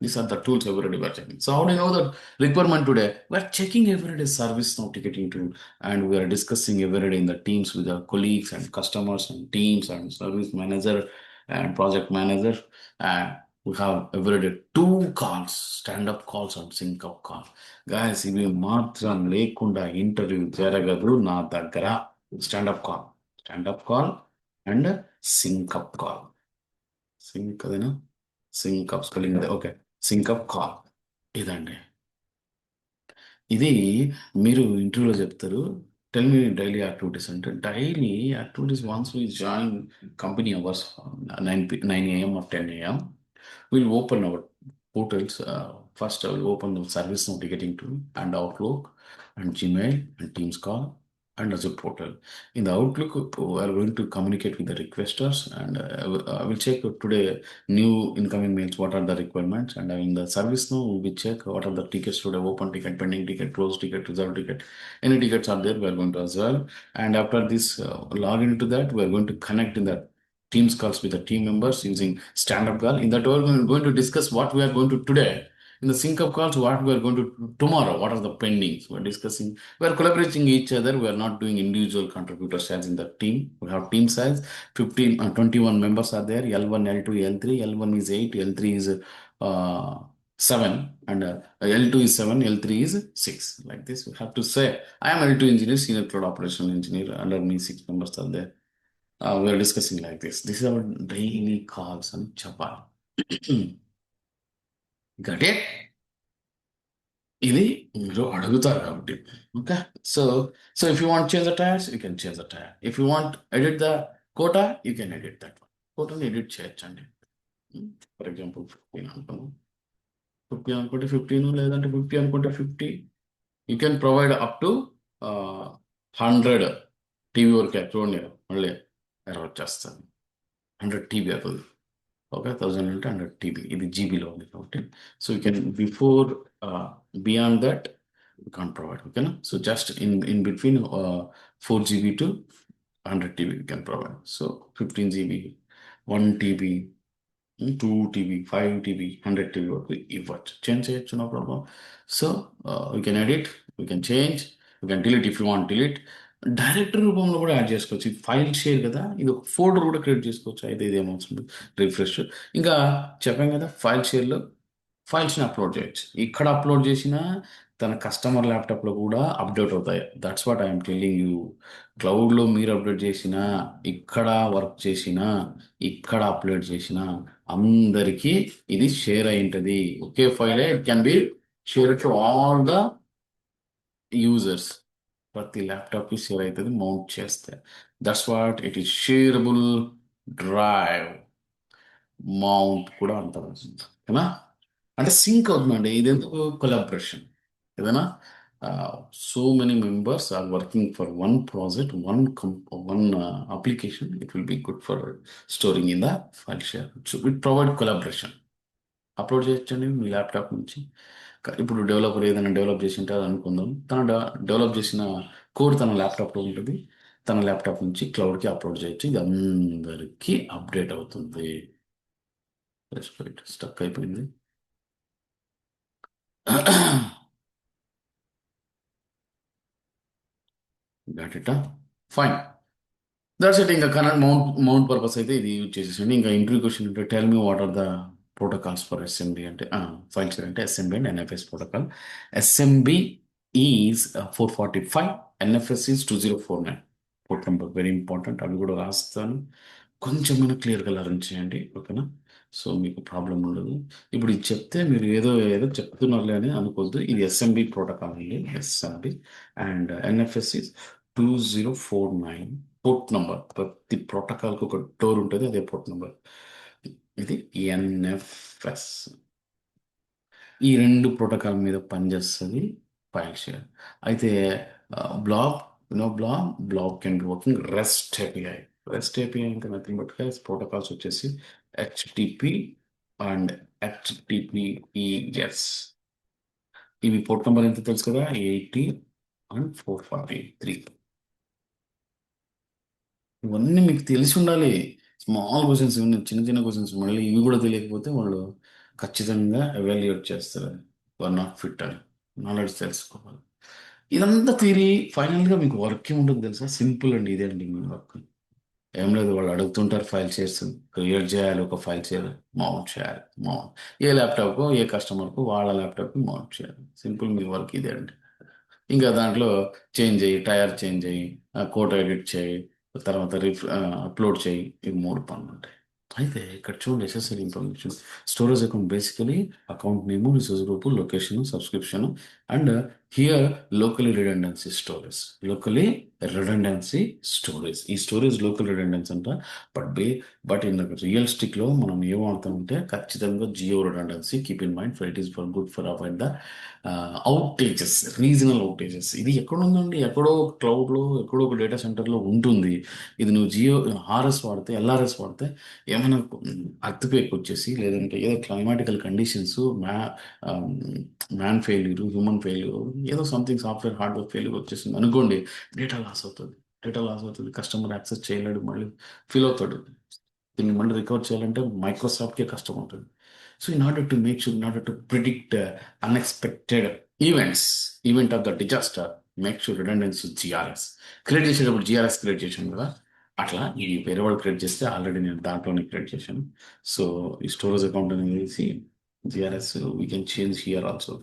These are the tools every day we're checking. So how do you know the requirement today? We're checking every day service now ticketing tool, and we are discussing every day in the teams with our colleagues and customers and teams and service manager and project manager. And we have every day 2 calls, stand-up calls and sync-up call. Guys, ఇవి మాత్రం లేకుండా interview జరగదు నా దగ్గర. Stand up call and sync up call. Sync అదేనా? Sync up spelling అదే, okay. Sync up call ఇదండి. ఇది మీరు ఇంటర్వ్యూలో చెప్తారు. టెల్ మీ డైలీ యాక్టివిటీస్ అంటే, daily activities once we join company hours 9 AM or 10 AM, we'll open our portals. First, I will open the ServiceNow ticketing tool and Outlook and Gmail and Teams call and Azure portal. In the Outlook, we are going to communicate with the requesters, and I will check today new incoming mails, what are the requirements, and in the ServiceNow, we check what are the tickets today, open ticket, pending ticket, closed ticket, reserved ticket. Any tickets are there, we are going to as well. And after this, log into that, we are going to connect in that Teams calls with the team members using stand-up call. In that, we are going to discuss what we are going to today. In the sync-up calls, what we are going to do tomorrow, what are the pendings. We are discussing. We are collaborating each other. We are not doing individual contributors as in the team. We have team size 21 members are there. L1, L2, L3. L1 is 8, L3 is 7, and L2 is 7, L3 is 6. Like this, we have to say. I am L2 engineer, senior cloud operational engineer. Under me, 6 members are there. We are discussing like this. This is our daily calls and chapa. Got it? ఇది మీరు అడుగుతారు కాబట్టి. Okay. So if you want change the tires, you can change the tire. If you want edit the quota, you can edit that. కోటాని edit చేయొచ్చండి. For example 15 అనుకున్నాం. 50 అనుకుంటే 15, లేదంటే 50 అనుకుంటే 50. You can provide up to 100 TV వరకు చూడండి. మళ్ళీ error వచ్చేస్తాను. 100 టీబీ అవుతుంది. ఓకే, 1000 అంటే 100 టీబీ. ఇది జీబీలో ఉంది కాబట్టి so you can before beyond that you can provide. ఓకేనా. So just in between 4 GB to 100 TB you can provide. So 15 GB, 1 TB, 2 TB, 5 TB, 100 TB వరకు ఇవ్వచ్చు. చేంజ్ చేయొచ్చు, no problem. So you can edit, you can change, you can delete if you want delete. Directory రూపంలో కూడా add చేసుకోవచ్చు. ఇది file share కదా, ఇది ఒక ఫోల్డర్ కూడా క్రియేట్ చేసుకోవచ్చు. అయితే ఇది ఏమవుతుంది, రిఫ్రెష్. ఇంకా చెప్పాం కదా, ఫైల్ షేర్లో ఫైల్స్ని అప్లోడ్ చేయొచ్చు. ఇక్కడ అప్లోడ్ చేసిన తన కస్టమర్ ల్యాప్టాప్లో కూడా అప్డేట్ అవుతాయి. That's what I'm telling you. క్లౌడ్లో మీరు అప్డేట్ చేసిన, ఇక్కడ వర్క్ చేసిన, ఇక్కడ అప్లోడ్ చేసిన అందరికీ ఇది షేర్ అయి ఉంటుంది. ఒకే ఫైలే it can be share to all the users. ప్రతి ల్యాప్టాప్కి షేర్ అవుతుంది మౌంట్ చేస్తే. That's what it is shareable drive. Mount కూడా అంటారు కదా. అంటే సింక్ అవుతుందండి. ఇది ఎందుకు కొలాబరేషన్ ఏదైనా. So many members are working for one project, one application. It will be good for storing in the file share. So it provide collaboration. Upload చేయొచ్చండి మీ ల్యాప్టాప్ నుంచి. ఇప్పుడు డెవలపర్ ఏదైనా డెవలప్ చేసి ఉంటారు అనుకుందాం, తన డెవలప్ చేసిన కోడ్ తన ల్యాప్టాప్లో ఉంటుంది. తన ల్యాప్టాప్ నుంచి క్లౌడ్కి అప్లోడ్ చేయొచ్చు. ఇది అందరికీ అప్డేట్ అవుతుంది. స్టక్ అయిపోయింది. Got it. Fine. That's it. ఇంకా కనెక్ట్ మౌంట్ పర్పస్ అయితే ఇది యూజ్ చేసేసండి. ఇంకా ఇంటర్వ్యూ క్వశ్చన్ అంటే tell me what are the protocols for SMB అంటే ఫైల్ షేర్ అంటే SMB and NFS protocol. SMB is 445, NFS is 2049. Port number very important. అవి కూడా రాస్తాను. కొంచెమైనా క్లియర్గా లర్న్ చేయండి. ఓకేనా. సో మీకు ప్రాబ్లం ఉండదు. ఇప్పుడు ఇది చెప్తే మీరు ఏదో ఏదో చెప్తున్నారులే అని అనుకోవద్దు. ఇది ఎస్ఎంబి ప్రోటోకాల్ అండి, SMB. And NFS is 2049. Port number. ప్రతి ప్రోటోకాల్కి ఒక డోర్ ఉంటుంది, అదే పోర్ట్ నంబర్. ఇది ఎన్ఎఫ్ఎస్. ఈ రెండు ప్రోటోకాల్ మీద పనిచేస్తుంది ఫైల్ షేర్. అయితే blob, blob can be working rest API. Rest API అంటే నథింగ్ బట్ ప్రోటోకాల్స్ వచ్చేసి హెచ్టిపి అండ్ హెచ్టిపిఎస్. ఇవి పోర్ట్ నెంబర్ ఎంత తెలుసు కదా, 80 అండ్ 443. ఇవన్నీ మీకు తెలిసి ఉండాలి. స్మాల్ క్వశ్చన్స్, ఇవన్నీ చిన్న చిన్న క్వశ్చన్స్. మళ్ళీ ఇవి కూడా తెలియకపోతే వాళ్ళు ఖచ్చితంగా ఎవాల్యుయేట్ చేస్తారు. వన్ నాట్ ఫిట్ అని. నాలెడ్జ్ తెలుసుకోవాలి. ఇదంతా థియరీ. ఫైనల్గా మీకు వర్క్ ఏముంటుంది తెలుసా, సింపుల్ అండి. ఇదే అండి మీ వర్క్. ఏం లేదు, వాళ్ళు అడుగుతుంటారు ఫైల్ షేర్స్ క్రియేట్ చేయాలి. ఒక ఫైల్ షేర్ మౌంట్ చేయాలి. మౌంట్ ఏ ల్యాప్టాప్కో, ఏ కస్టమర్కు వాళ్ళ ల్యాప్టాప్కి మౌంట్ చేయాలి. సింపుల్ మీ వర్క్ ఇదే అండి. ఇంకా దాంట్లో చేంజ్ అయ్యి, టైర్ చేంజ్ అయ్యి, కోడ్ ఎడిట్ చేయి, తర్వాత అప్లోడ్ చేయి. ఇవి 3 పనులు ఉంటాయి. అయితే ఇక్కడ చూడండి, SSL information. Storage account basically account name, resource group, location, subscription. And here locally redundancy storage. Locally redundancy storage. ఈ స్టోరేజ్ లోకల్ రిడెండెన్సీ అంట. బట్ ఇన్ రియలిస్టిక్లో మనం ఏం వాడతామంటే ఖచ్చితంగా geo redundancy. Keep in mind for it is for good for avoid the outages, regional outages. ఇది ఎక్కడ ఉందండి, ఎక్కడో క్లౌడ్లో, ఎక్కడో ఒక డేటా సెంటర్లో ఉంటుంది. ఇది నువ్వు జియో ఆర్ఎస్ వాడితే, ఎల్ఆర్ఎస్ వాడితే ఏమైనా అర్త్క్వేక్ వచ్చేసి, లేదంటే ఏదో క్లైమాటికల్ conditions, man failure, human failure, ఏదో సంథింగ్ సాఫ్ట్వేర్ హార్డ్వేర్ ఫెయిల్యూర్ వచ్చేసింది అనుకోండి, డేటా లాస్ అవుతుంది. డేటా లాస్ అవుతుంది, కస్టమర్ యాక్సెస్ చేయలేడు, మళ్ళీ ఫీల్ అవుతాడు. దీన్ని మళ్ళీ రికవర్ చేయాలంటే మైక్రోసాఫ్ట్కే కష్టం ఉంటుంది. So in order to predict unexpected events, event of the disaster, make sure redundancy GRS. Create చేసేటప్పుడు జిఆర్ఎస్ క్రియేట్ చేశాను కదా, అట్లా ఈ వేరే వాళ్ళు క్రియేట్ చేస్తే ఆల్రెడీ నేను దాంట్లోనే క్రియేట్ చేశాను. సో ఈ స్టోరేజ్ అకౌంట్ అనేది GRS we can change here also.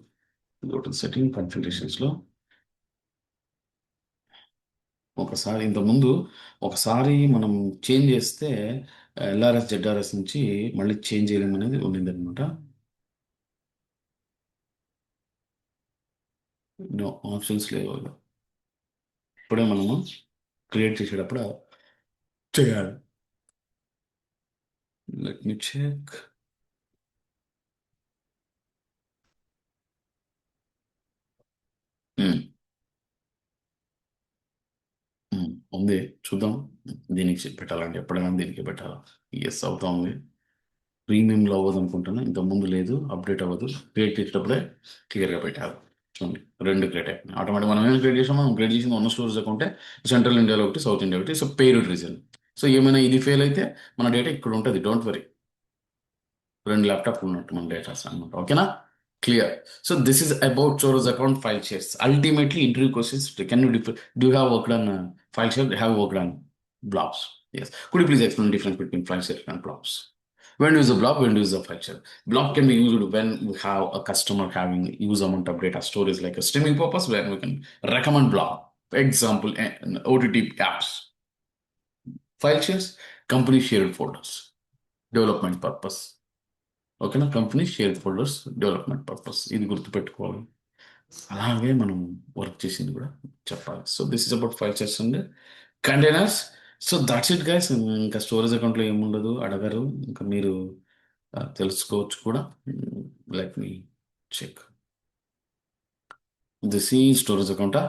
Go to setting కాన్ఫిగరేషన్స్లో. ఒకసారి ఇంతకుముందు ఒకసారి మనం చేంజ్ చేస్తే ఎల్ఆర్ఎస్ జెడ్ఆర్ఎస్ నుంచి మళ్ళీ చేంజ్ చేయడం అనేది ఉండింది అనమాట. నో ఆప్షన్స్ లేవు. ఇప్పుడే మనము క్రియేట్ చేసేటప్పుడు చేయాలి. Let me check. ఉంది, చూద్దాం. దీనికి పెట్టాలంటే ఎప్పుడైనా దీనికి పెట్టాలా? ఎస్ అవుతా ఉంది. ప్రీమియంలో అవ్వదు అనుకుంటున్నా, ఇంతకుముందు లేదు, అప్డేట్ అవ్వదు. క్రియేట్ చేసేటప్పుడే క్లియర్గా పెట్టాలి. చూడండి, రెండు క్రియేట్ అయిపోయినాయి ఆటోమేటిక్. మనం ఏం క్రియేట్ చేసామో, మనం క్రియేట్ చేసింది ఉన్న స్టోరేజ్ అకౌంటే, సెంట్రల్ ఇండియాలో ఒకటి, సౌత్ ఇండియా ఒకటి. So paired region. సో ఏమైనా ఇది ఫెయిల్ అయితే మన డేటా ఇక్కడ ఉంటుంది, డోంట్ వరీ. రెండు ల్యాప్టాప్ ఉన్నట్టు మన డేటాస్ అనమాట. ఓకేనా? Clear. So this is about storage account file shares. Ultimately interview questions, can you do have worked on file share, have worked on blobs? Yes. Could you please explain the difference between file share and blobs? When use a blob, when use a file share? Blob can be used when we have a customer having huge amount of data storage, like a streaming purpose, where we can recommend blob. Example, OTT apps. File shares, company shared folders, development purpose. ఓకేనా? Company share folders, development purpose. ఇది గుర్తుపెట్టుకోవాలి. అలాగే మనం work చేసింది కూడా చెప్పాలి. So this is about file shares and containers. So that's it guys. ఇంకా storage అకౌంట్లో ఏముండదు, అడగరు. ఇంకా మీరు తెలుసుకోవచ్చు కూడా. Let me check. దిస్ ఈ స్టోరేజ్ అకౌంటా,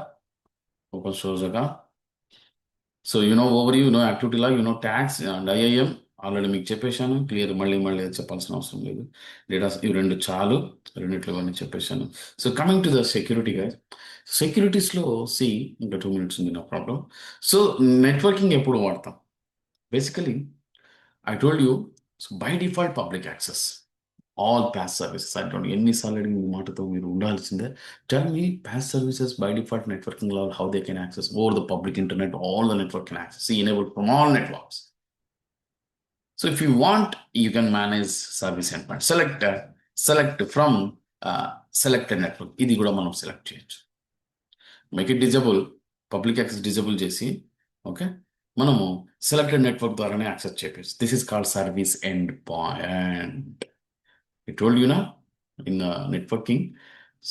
open storage account. So over activity log, tags and IAM already మీకు చెప్పేశాను. క్లియర్, మళ్ళీ మళ్ళీ చెప్పాల్సిన అవసరం లేదు. డేటాస్ ఇవి రెండు చాలు, రెండిట్లో అన్నీ చెప్పేశాను. So coming to the security guys. సెక్యూరిటీస్లో ఇంకా 2 minutes ఉంది, నో ప్రాబ్లం. సో నెట్వర్కింగ్ ఎప్పుడు వాడతాం? Basically I told you, so by default public access all pass services. అంటాను ఎన్నిసార్లు అడిగిన ఈ మాటతో మీరు ఉండాల్సిందే. Tell me, pass services by default networking level, how they can access over the public internet, all the network can access, enabled from all networks. So if you want, you can manage service endpoint. Select from selected network. ఇది కూడా మనం select చేయొచ్చు. Make it disable, public access disable చేసి, okay, మనము selected network ద్వారానే access చేయొచ్చు. This is called service end point. I told you now in networking.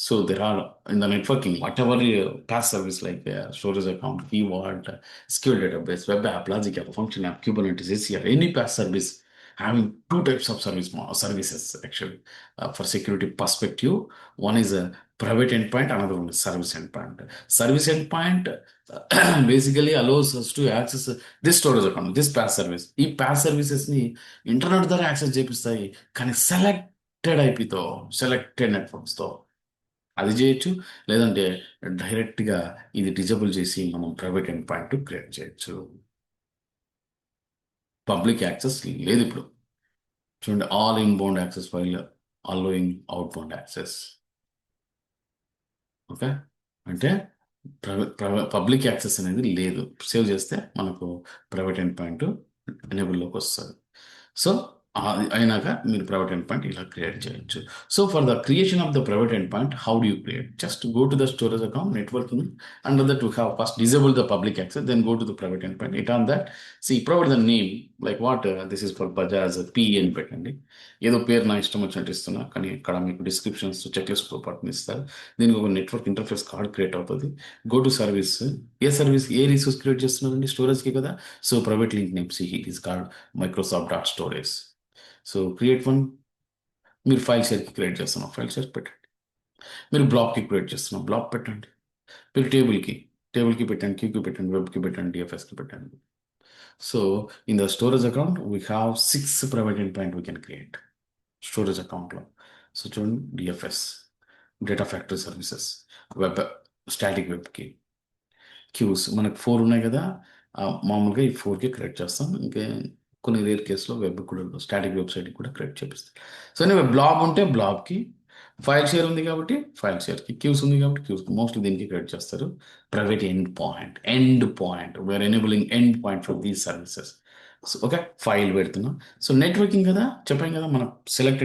So there are in the networking, whatever PaaS service like storage account, keyword, SQL database, web app, logic app, function app, Kubernetes, ACR, any PaaS service having two types of services actually for security perspective. One is a private endpoint, another one is service endpoint. Service endpoint basically allows us to access this storage account, this PaaS service. ఈ PaaS services ని internet ద్వారా access చేపిస్తాయి, కానీ ఐపీతో, selected నెట్వర్క్స్తో అది చేయొచ్చు. లేదంటే డైరెక్ట్గా ఇది disable చేసి మనం ప్రైవేట్ ఎండ్ పాయింట్ క్రియేట్ చేయొచ్చు. పబ్లిక్ యాక్సెస్ లేదు ఇప్పుడు. చూడండి, all inbound access file allowing outbound access. Okay, అంటే పబ్లిక్ యాక్సెస్ అనేది లేదు. సేవ్ చేస్తే మనకు ప్రైవేట్ ఎండ్ పాయింట్ ఎనేబుల్లోకి వస్తుంది. సో అయినాక మీరు ప్రైవేట్ ఎండ్ పాయింట్ ఇలా క్రియేట్ చేయొచ్చు. So for the creation of the private end point, how do you create? Just go to the storage account, networking, under that to have first disable the public access, then go to the private end point. It on that provide the name, like what this is for Bajaj PE అని పెట్టండి. ఏదో పేరు నా ఇష్టం వచ్చినట్టు ఇస్తున్నా, కానీ ఇక్కడ మీకు డిస్క్రిప్షన్స్, చెక్ లిస్ట్ పాటు ఇస్తారు. దీనికి ఒక నెట్వర్క్ ఇంటర్ఫేస్ కార్డ్ క్రియేట్ అవుతుంది. Go to service. Service A resource create చేస్తున్నారండి? స్టోరేజ్కి కదా. So private link name it is called Microsoft dot storage. So create one. మీరు ఫైల్ షేర్కి క్రియేట్ చేస్తున్నాం, ఫైల్ షేర్ పెట్టండి. మీరు బ్లాక్కి క్రియేట్ చేస్తున్నాం, బ్లాక్ పెట్టండి. మీరు టేబుల్కి పెట్టండి, క్యూకి పెట్టండి, వెబ్కి పెట్టండి, డిఎఫ్ఎస్కి పెట్టండి. So in the storage account we have 6 private end point we can create storage అకౌంట్లో. సో చూడండి, DFS, data factory services, web, static వెబ్కి, క్యూస్ మనకు 4 ఉన్నాయి కదా. మామూలుగా ఈ 4కి క్రియేట్ చేస్తాం. ఇంకా కొన్ని రేర్ కేసులో వెబ్ కూడా, స్టాటిక్ వెబ్సైట్కి కూడా క్రియేట్ చేపిస్తాం. సో నేను బ్లాబ్ ఉంటే బ్లాబ్కి, ఫైల్ షేర్ ఉంది కాబట్టి ఫైల్ షేర్కి, క్యూస్ ఉంది కాబట్టి క్యూస్కి, మోస్ట్లీ దీనికి క్రియేట్ చేస్తారు. Private end point we're enabling endpoint for these services. So okay, file పెడుతున్నాం. సో నెట్వర్కింగ్ కదా చెప్పాం కదా, మనం సెలెక్టెడ్